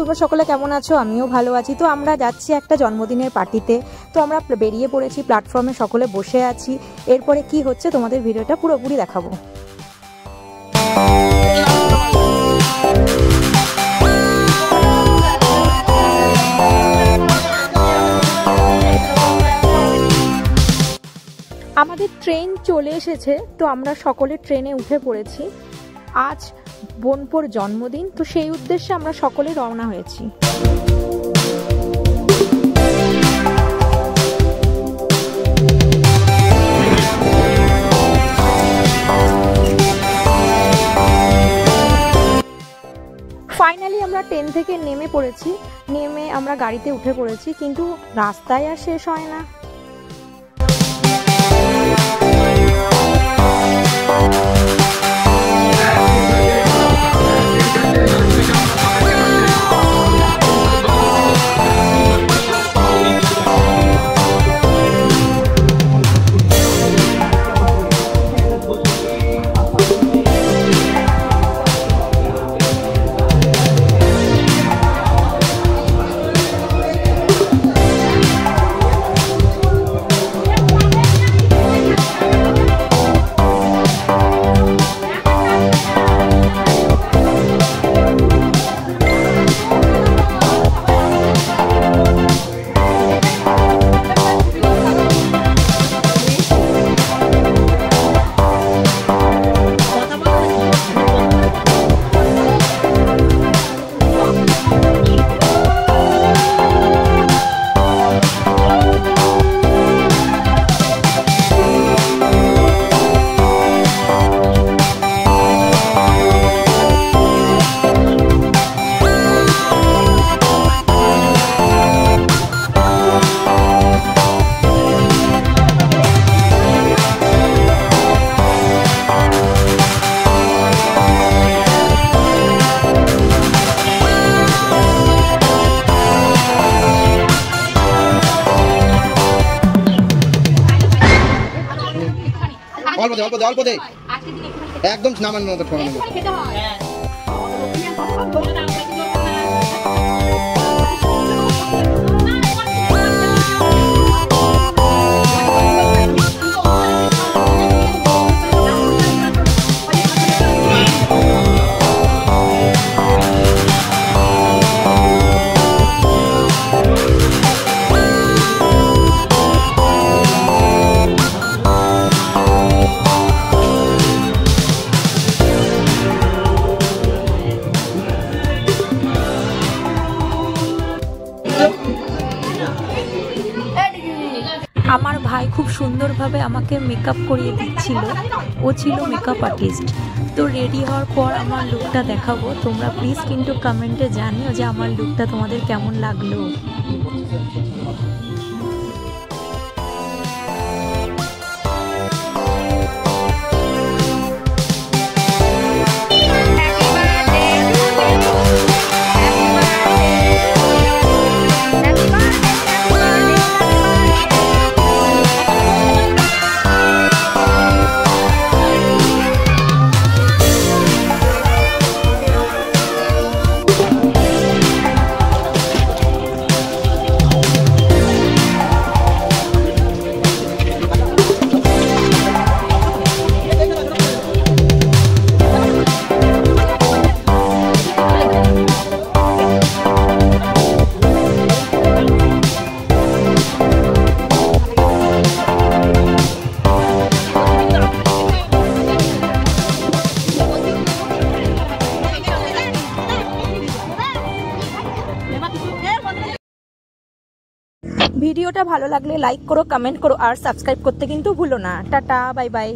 তোমরা সকলে কেমন আছো? আমিও ভালো আছি। তো আমরা যাচ্ছি একটা জন্মদিনের পার্টিতে। তো আমরা বেরিয়ে পড়েছি, প্ল্যাটফর্মে সকলে বসে আছি। এরপরে কি হচ্ছে তোমাদের ভিডিওটা পুরোপুরি দেখাবো। আমাদের ট্রেন চলে এসেছে, তো আমরা সকলে ট্রেনে উঠে পড়েছি। আজ বোনপোর জন্মদিন, তো সেই উদ্দেশ্যে আমরা সকলে রওনা হয়েছি। ফাইনালি আমরা ট্রেন থেকে নেমে পড়েছি। নেমে আমরা গাড়িতে উঠে পড়েছি, কিন্তু রাস্তায় আর শেষ হয় না। অল্প দে একদম নামান মতো ঠোঁড়ানো। আমার ভাই খুব সুন্দরভাবে আমাকে মেকআপ করিয়ে দিচ্ছিল। ও ছিল মেকআপ আর্টিস্ট। তো রেডি হওয়ার পর আমার লুকটা দেখাবো। তোমরা প্লিজ কিন্তু কমেন্টে জানিও যে আমার লুকটা তোমাদের কেমন লাগলো। ভিডিওটা ভালো লাগলে লাইক করো, কমেন্ট করো আর সাবস্ক্রাইব করতে কিন্তু ভুলো না। Tata, bye bye.